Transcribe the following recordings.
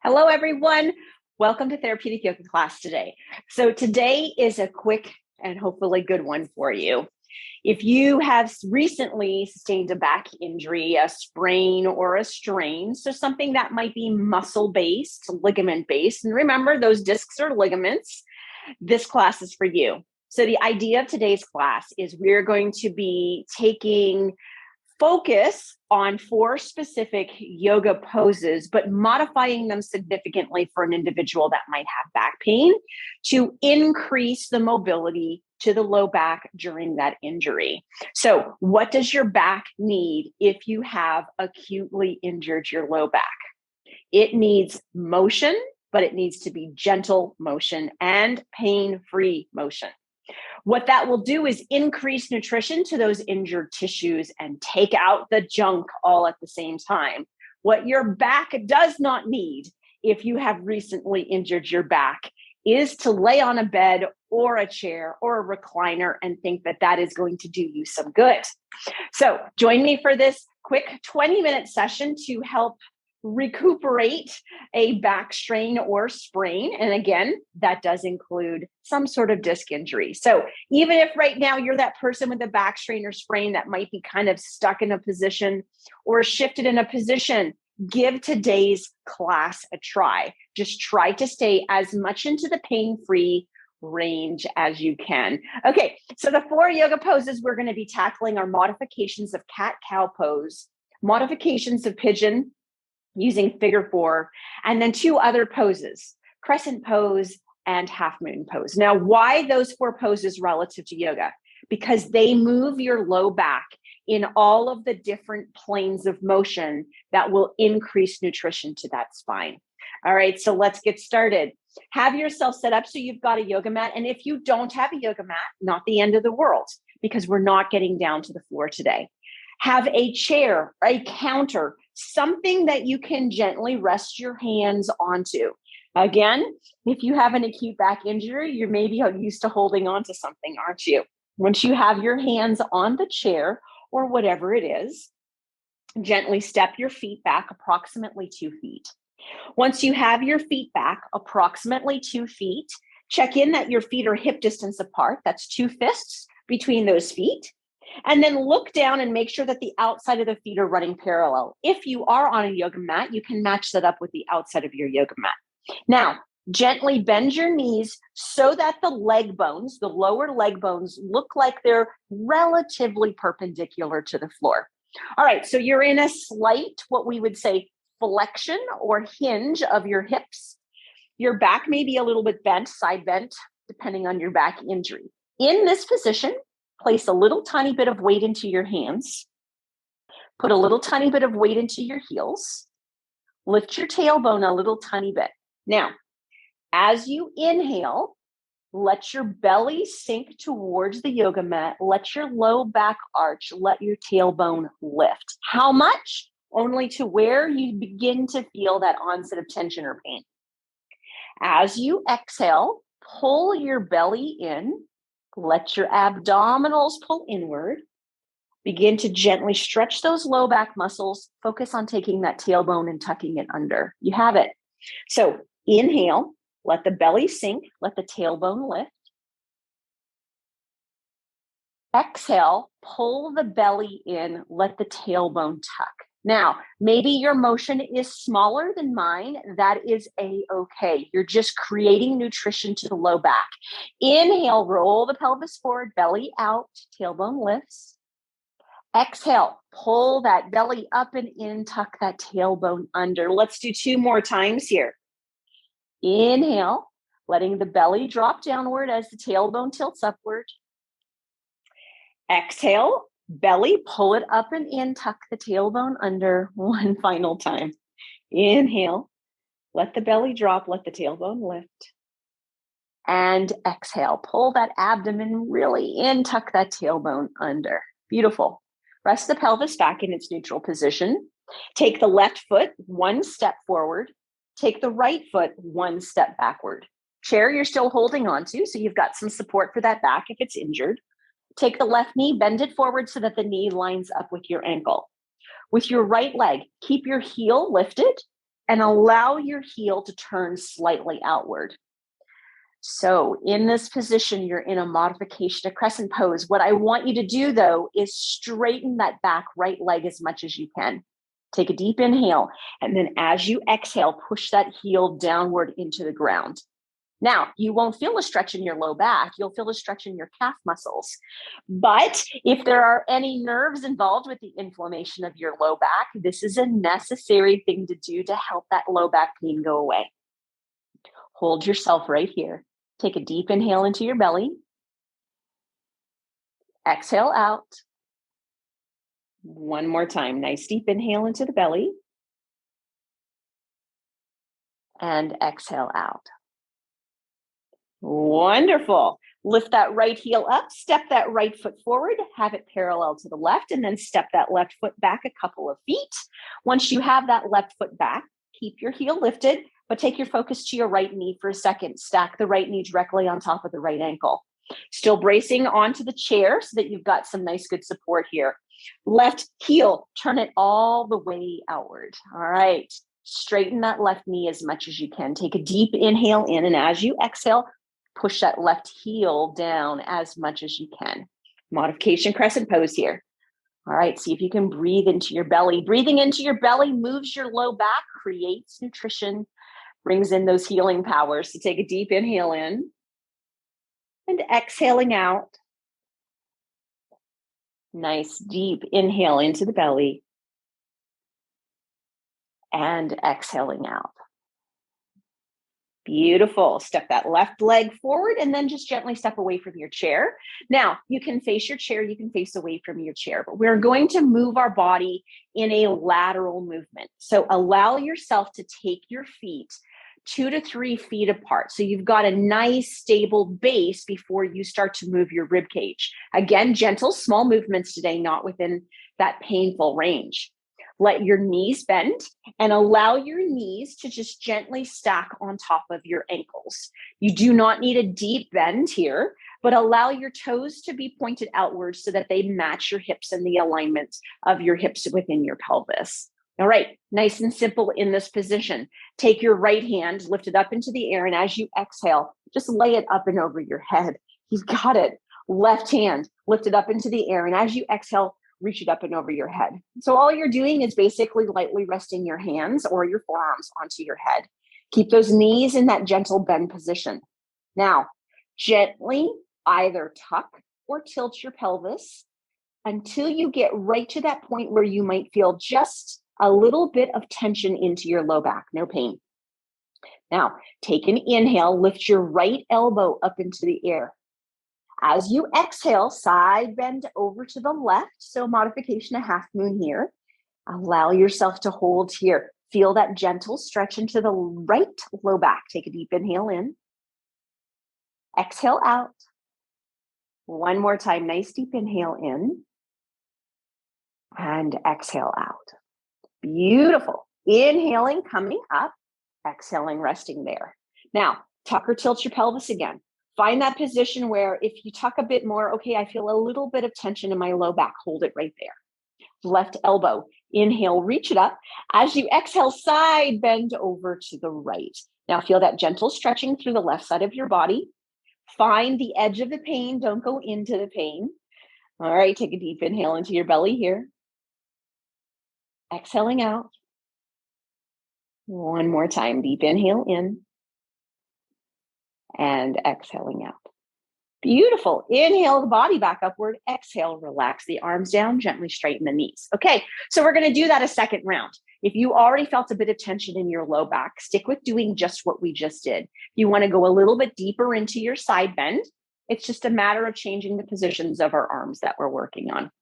Hello, everyone. Welcome to Therapeutic Yoga class today. So today is a quick and hopefully good one for you. If you have recently sustained a back injury, a sprain or a strain, so something that might be muscle-based, ligament-based, and remember those discs are ligaments, this class is for you. So the idea of today's class is we're going to be taking focus on 4 specific yoga poses, but modifying them significantly for an individual that might have back pain to increase the mobility to the low back during that injury. So what does your back need if you have acutely injured your low back? It needs motion, but it needs to be gentle motion and pain-free motion. What that will do is increase nutrition to those injured tissues and take out the junk all at the same time. What your back does not need if you have recently injured your back is to lay on a bed or a chair or a recliner and think that that is going to do you some good. So join me for this quick 20-minute session to help recuperate a back strain or sprain. And again, that does include some sort of disc injury. So even if right now you're that person with a back strain or sprain that might be kind of stuck in a position or shifted in a position, give today's class a try. Just try to stay as much into the pain-free range as you can. Okay, so the 4 yoga poses we're going to be tackling are modifications of cat-cow pose, modifications of pigeon, using figure 4, and then 2 other poses, crescent pose and half moon pose. Now, why those 4 poses relative to yoga? Because they move your low back in all of the different planes of motion that will increase nutrition to that spine. All right, so let's get started. Have yourself set up so you've got a yoga mat. And if you don't have a yoga mat, not the end of the world, because we're not getting down to the floor today. Have a chair, a counter, something that you can gently rest your hands onto. Again, if you have an acute back injury, you're maybe used to holding on to something, aren't you? Once you have your hands on the chair or whatever it is, gently step your feet back approximately 2 feet. Once you have your feet back approximately 2 feet, check in that your feet are hip distance apart. That's 2 fists between those feet. And then look down and make sure that the outside of the feet are running parallel. If you are on a yoga mat, you can match that up with the outside of your yoga mat. Now, gently bend your knees so that the leg bones, the lower leg bones, look like they're relatively perpendicular to the floor. All right, so you're in a slight, what we would say, flexion or hinge of your hips. Your back may be a little bit bent, side bent, depending on your back injury. In this position, place a little tiny bit of weight into your hands. Put a little tiny bit of weight into your heels. Lift your tailbone a little tiny bit. Now, as you inhale, let your belly sink towards the yoga mat. Let your low back arch. Let your tailbone lift. How much? Only to where you begin to feel that onset of tension or pain. As you exhale, pull your belly in. Let your abdominals pull inward. Begin to gently stretch those low back muscles. Focus on taking that tailbone and tucking it under. You have it. So inhale, let the belly sink, let the tailbone lift. Exhale, pull the belly in, let the tailbone tuck. Now, maybe your motion is smaller than mine. That is a-okay. You're just creating nutrition to the low back. Inhale, roll the pelvis forward, belly out, tailbone lifts. Exhale, pull that belly up and in, tuck that tailbone under. Let's do 2 more times here. Inhale, letting the belly drop downward as the tailbone tilts upward. Exhale, belly, pull it up and in, tuck the tailbone under. 1 final time. Inhale, let the belly drop, let the tailbone lift. And exhale, pull that abdomen really in, tuck that tailbone under. Beautiful. Rest the pelvis back in its neutral position. Take the left foot 1 step forward. Take the right foot 1 step backward. Chair you're still holding on to, so you've got some support for that back if it's injured. Take the left knee, bend it forward so that the knee lines up with your ankle. With your right leg, keep your heel lifted and allow your heel to turn slightly outward. So in this position, you're in a modification of crescent pose. What I want you to do, though, is straighten that back right leg as much as you can. Take a deep inhale, and then as you exhale, push that heel downward into the ground. Now, you won't feel a stretch in your low back. You'll feel a stretch in your calf muscles. But if there are any nerves involved with the inflammation of your low back, this is a necessary thing to do to help that low back pain go away. Hold yourself right here. Take a deep inhale into your belly. Exhale out. One more time. Nice deep inhale into the belly. And exhale out. Wonderful. Lift that right heel up, step that right foot forward, have it parallel to the left, and then step that left foot back a couple of feet. Once you have that left foot back, keep your heel lifted, but take your focus to your right knee for a second. Stack the right knee directly on top of the right ankle. Still bracing onto the chair so that you've got some nice, good support here. Left heel, turn it all the way outward. All right. Straighten that left knee as much as you can. Take a deep inhale in, and as you exhale, push that left heel down as much as you can. Modification crescent pose here. All right, see if you can breathe into your belly. Breathing into your belly moves your low back, creates nutrition, brings in those healing powers. So take a deep inhale in and exhaling out. Nice deep inhale into the belly and exhaling out. Beautiful. Step that left leg forward and then just gently step away from your chair. Now, you can face your chair, you can face away from your chair, but we're going to move our body in a lateral movement. So allow yourself to take your feet 2 to 3 feet apart. So you've got a nice stable base before you start to move your rib cage. Again, gentle, small movements today, not within that painful range. Let your knees bend and allow your knees to just gently stack on top of your ankles. You do not need a deep bend here, but allow your toes to be pointed outwards so that they match your hips and the alignment of your hips within your pelvis. All right, nice and simple in this position. Take your right hand, lift it up into the air, and as you exhale, just lay it up and over your head. You've got it. Left hand, lift it up into the air, and as you exhale, reach it up and over your head. So all you're doing is basically lightly resting your hands or your forearms onto your head. Keep those knees in that gentle bend position. Now, gently either tuck or tilt your pelvis until you get right to that point where you might feel just a little bit of tension into your low back, no pain. Now, take an inhale, lift your right elbow up into the air. As you exhale, side bend over to the left. So modification, a half moon here. Allow yourself to hold here. Feel that gentle stretch into the right low back. Take a deep inhale in. Exhale out. One more time. Nice deep inhale in. And exhale out. Beautiful. Inhaling, coming up. Exhaling, resting there. Now, tuck or tilt your pelvis again. Find that position where if you tuck a bit more, okay, I feel a little bit of tension in my low back. Hold it right there. Left elbow, inhale, reach it up. As you exhale, side bend over to the right. Now feel that gentle stretching through the left side of your body. Find the edge of the pain. Don't go into the pain. All right, take a deep inhale into your belly here. Exhaling out. One more time, deep inhale in. And exhaling out. Beautiful. Inhale the body back upward. Exhale, relax the arms down, gently straighten the knees. Okay, so we're going to do that a second round. If you already felt a bit of tension in your low back, stick with doing just what we just did. If you want to go a little bit deeper into your side bend, it's just a matter of changing the positions of our arms that we're working on.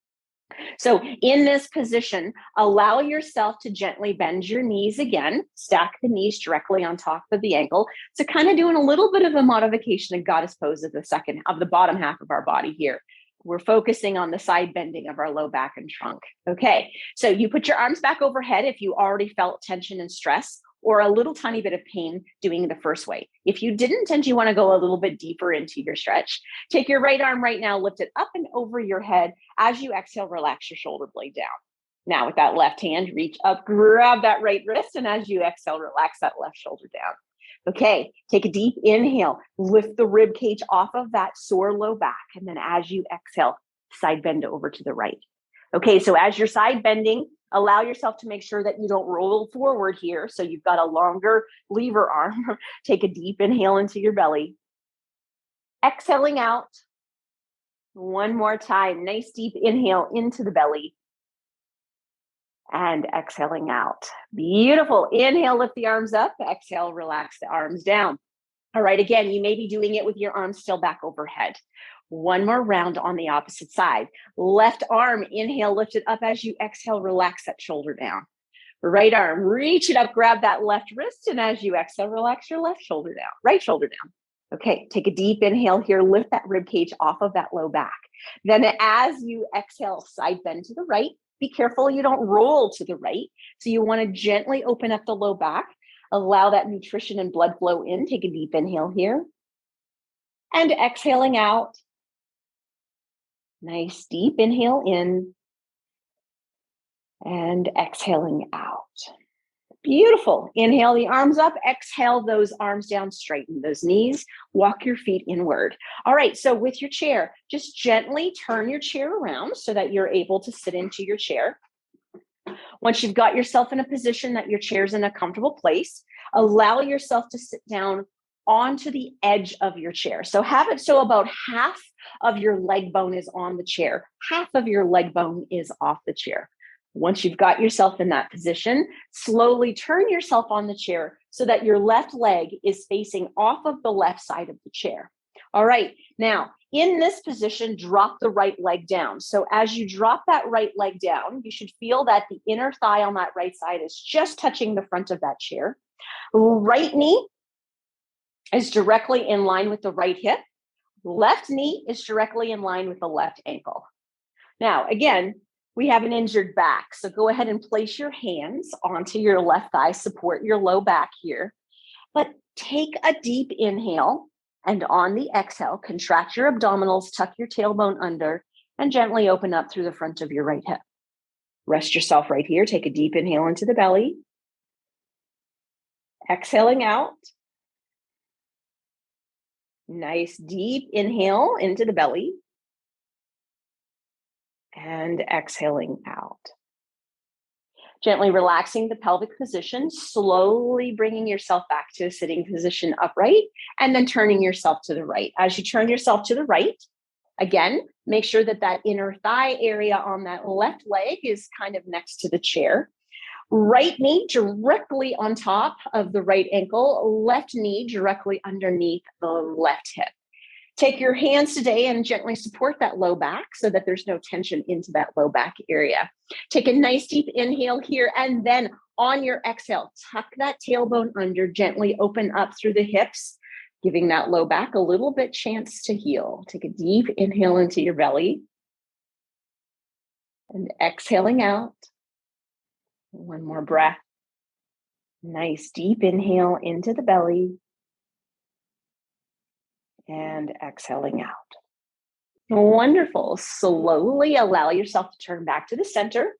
So in this position, allow yourself to gently bend your knees again, stack the knees directly on top of the ankle. So kind of doing a little bit of a modification of goddess pose of the bottom half of our body here. We're focusing on the side bending of our low back and trunk. Okay, so you put your arms back overhead if you already felt tension and stress or a little tiny bit of pain doing the first way. If you didn't and you want to go a little bit deeper into your stretch, take your right arm right now, lift it up and over your head. As you exhale, relax your shoulder blade down. Now with that left hand, reach up, grab that right wrist. And as you exhale, relax that left shoulder down. Okay, take a deep inhale, lift the rib cage off of that sore low back. And then as you exhale, side bend over to the right. Okay, so as you're side bending, allow yourself to make sure that you don't roll forward here. So you've got a longer lever arm. Take a deep inhale into your belly. Exhaling out. One more time. Nice deep inhale into the belly. And exhaling out. Beautiful. Inhale, lift the arms up. Exhale, relax the arms down. All right, again, you may be doing it with your arms still back overhead. One more round on the opposite side. Left arm, inhale, lift it up. As you exhale, relax that shoulder down. Right arm, reach it up, grab that left wrist. And as you exhale, relax your left shoulder down, right shoulder down. Okay, take a deep inhale here. Lift that rib cage off of that low back. Then as you exhale, side bend to the right. Be careful you don't roll to the right. So you want to gently open up the low back. Allow that nutrition and blood flow in. Take a deep inhale here. And exhaling out. Nice deep inhale in. And exhaling out. Beautiful. Inhale the arms up. Exhale those arms down. Straighten those knees. Walk your feet inward. All right. So with your chair, just gently turn your chair around so that you're able to sit into your chair. Once you've got yourself in a position that your chair's in a comfortable place, allow yourself to sit down onto the edge of your chair. So have it so about half of your leg bone is on the chair. Half of your leg bone is off the chair. Once you've got yourself in that position, slowly turn yourself on the chair so that your left leg is facing off of the left side of the chair. All right. Now, in this position, drop the right leg down. So as you drop that right leg down, you should feel that the inner thigh on that right side is just touching the front of that chair. Right knee is directly in line with the right hip. Left knee is directly in line with the left ankle. Now, again, we have an injured back. So go ahead and place your hands onto your left thigh, support your low back here. But take a deep inhale, and on the exhale, contract your abdominals, tuck your tailbone under, and gently open up through the front of your right hip. Rest yourself right here. Take a deep inhale into the belly. Exhaling out. Nice deep inhale into the belly. And exhaling out. Gently relaxing the pelvic position, slowly bringing yourself back to a sitting position upright, and then turning yourself to the right. As you turn yourself to the right, again, make sure that that inner thigh area on that left leg is kind of next to the chair. Right knee directly on top of the right ankle, left knee directly underneath the left hip. Take your hands today and gently support that low back so that there's no tension into that low back area. Take a nice deep inhale here, and then on your exhale, tuck that tailbone under, gently open up through the hips, giving that low back a little bit chance to heal. Take a deep inhale into your belly and exhaling out. One more breath. Nice deep inhale into the belly. And exhaling out. Wonderful. Slowly allow yourself to turn back to the center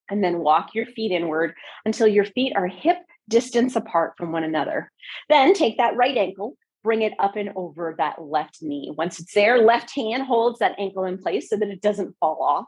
and then walk your feet inward until your feet are hip distance apart from one another. Then take that right ankle, bring it up and over that left knee. Once it's there, left hand holds that ankle in place so that it doesn't fall off,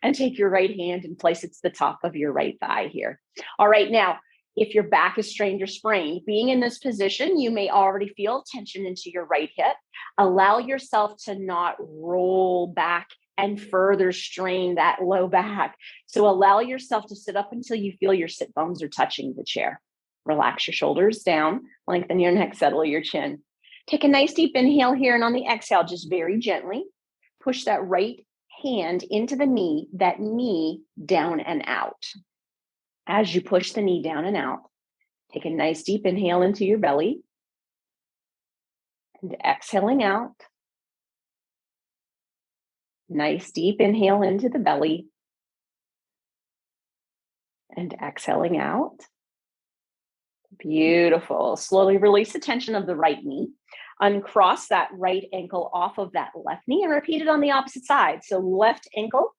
and take your right hand and place it to the top of your right thigh here. All right, now, if your back is strained or sprained, being in this position, you may already feel tension into your right hip. Allow yourself to not roll back and further strain that low back. So allow yourself to sit up until you feel your sit bones are touching the chair. Relax your shoulders down, lengthen your neck, settle your chin. Take a nice deep inhale here, and on the exhale, just very gently push that right hand into the knee, that knee down and out. As you push the knee down and out, take a nice deep inhale into your belly and exhaling out. Nice deep inhale into the belly and exhaling out. Beautiful. Slowly release the tension of the right knee. Uncross that right ankle off of that left knee and repeat it on the opposite side. So left ankle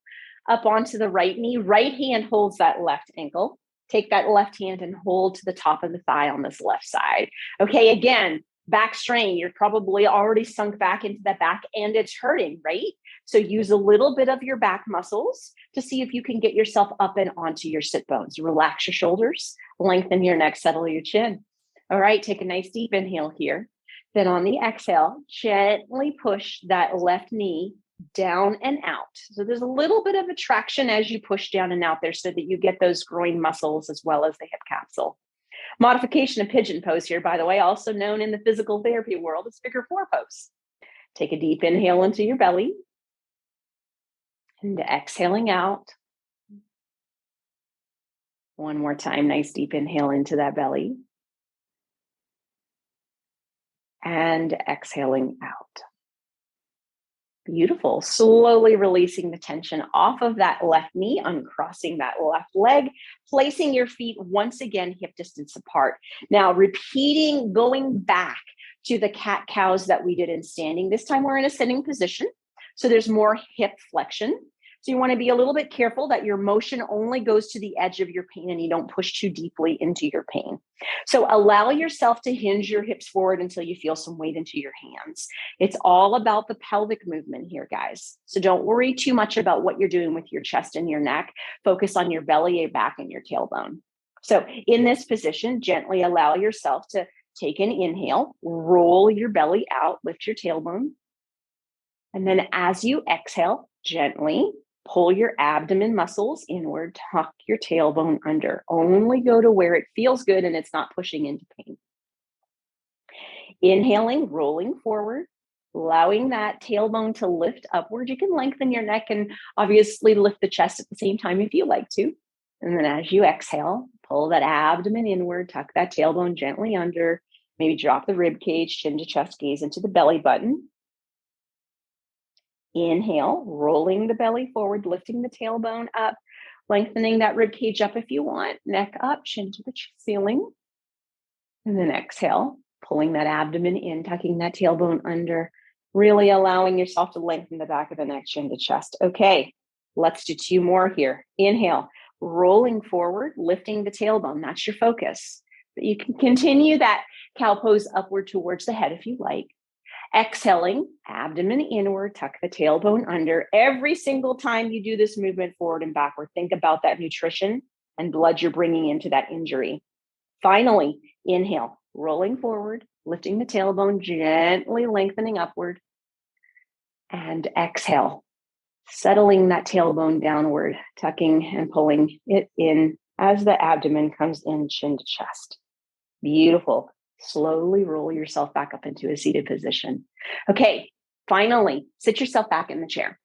up onto the right knee. Right hand holds that left ankle. Take that left hand and hold to the top of the thigh on this left side. Okay, again, back strain. You're probably already sunk back into that back and it's hurting, right? So use a little bit of your back muscles to see if you can get yourself up and onto your sit bones. Relax your shoulders, lengthen your neck, settle your chin. All right, take a nice deep inhale here. Then on the exhale, gently push that left knee down and out. So there's a little bit of a traction as you push down and out there so that you get those groin muscles as well as the hip capsule. Modification of pigeon pose here, by the way, also known in the physical therapy world as figure 4 pose. Take a deep inhale into your belly and exhaling out. One more time, nice deep inhale into that belly and exhaling out. Beautiful. Slowly releasing the tension off of that left knee, uncrossing that left leg, placing your feet once again hip distance apart. Now repeating, going back to the cat-cows that we did in standing. This time we're in a sitting position, so there's more hip flexion. So you want to be a little bit careful that your motion only goes to the edge of your pain and you don't push too deeply into your pain. So allow yourself to hinge your hips forward until you feel some weight into your hands. It's all about the pelvic movement here, guys. So don't worry too much about what you're doing with your chest and your neck. Focus on your belly, your back, and your tailbone. So in this position, gently allow yourself to take an inhale, roll your belly out, lift your tailbone. And then as you exhale, gently pull your abdomen muscles inward, tuck your tailbone under. Only go to where it feels good and it's not pushing into pain. Inhaling, rolling forward, allowing that tailbone to lift upward. You can lengthen your neck and obviously lift the chest at the same time if you like to. And then as you exhale, pull that abdomen inward, tuck that tailbone gently under, maybe drop the rib cage, chin to chest, gaze into the belly button. Inhale, rolling the belly forward, lifting the tailbone up, lengthening that rib cage up if you want, neck up, chin to the ceiling. And then exhale, pulling that abdomen in, tucking that tailbone under, really allowing yourself to lengthen the back of the neck, chin to chest. Okay, let's do 2 more here. Inhale, rolling forward, lifting the tailbone. That's your focus. But you can continue that cow pose upward towards the head if you like. Exhaling, abdomen inward, tuck the tailbone under. Every single time you do this movement forward and backward, think about that nutrition and blood you're bringing into that injury. Finally, inhale, rolling forward, lifting the tailbone, gently lengthening upward. And exhale, settling that tailbone downward, tucking and pulling it in as the abdomen comes in, chin to chest. Beautiful. Slowly roll yourself back up into a seated position. Okay, finally, sit yourself back in the chair.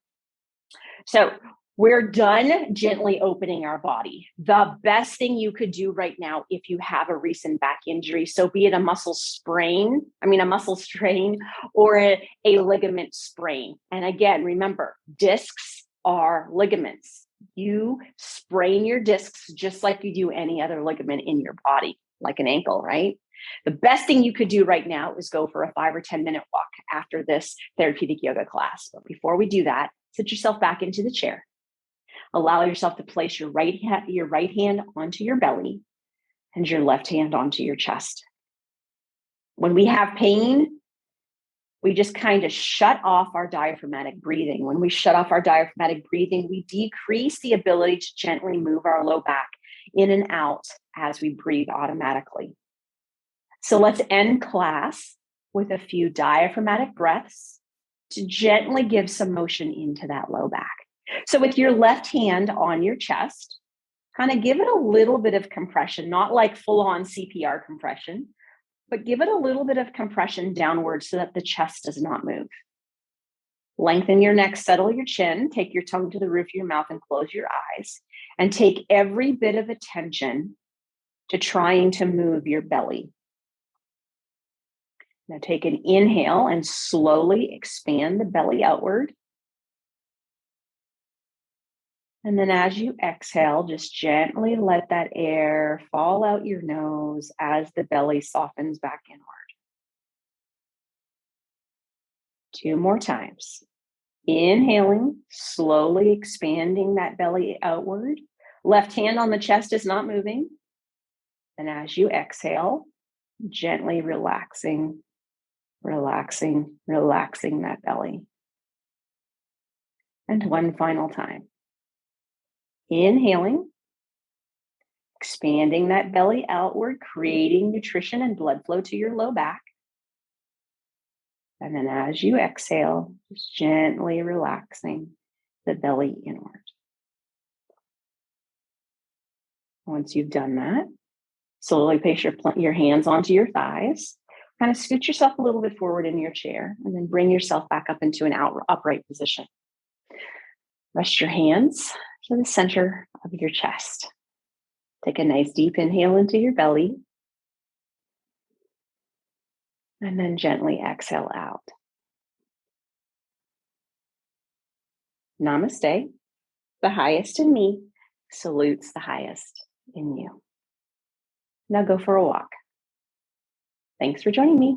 So we're done gently opening our body. The best thing you could do right now if you have a recent back injury, so be it a muscle strain or a ligament sprain. And again, remember, discs are ligaments. You sprain your discs just like you do any other ligament in your body, like an ankle, right? The best thing you could do right now is go for a 5 or 10 minute walk after this therapeutic yoga class. But before we do that, sit yourself back into the chair. Allow yourself to place your right hand onto your belly and your left hand onto your chest. When we have pain, we just kind of shut off our diaphragmatic breathing. When we shut off our diaphragmatic breathing, we decrease the ability to gently move our low back in and out as we breathe automatically. So let's end class with a few diaphragmatic breaths to gently give some motion into that low back. So with your left hand on your chest, kind of give it a little bit of compression, not like full-on CPR compression, but give it a little bit of compression downward so that the chest does not move. Lengthen your neck, settle your chin, take your tongue to the roof of your mouth and close your eyes, and take every bit of attention to trying to move your belly. Now take an inhale and slowly expand the belly outward. And then as you exhale, just gently let that air fall out your nose as the belly softens back inward. 2 more times. Inhaling, slowly expanding that belly outward. Left hand on the chest is not moving. And as you exhale, gently relaxing, relaxing, relaxing that belly. And one final time. Inhaling, expanding that belly outward, creating nutrition and blood flow to your low back. And then as you exhale, just gently relaxing the belly inward. Once you've done that, slowly place your hands onto your thighs. Kind of scoot yourself a little bit forward in your chair and then bring yourself back up into an upright position. Rest your hands to the center of your chest. Take a nice deep inhale into your belly. And then gently exhale out. Namaste. The highest in me salutes the highest in you. Now go for a walk. Thanks for joining me.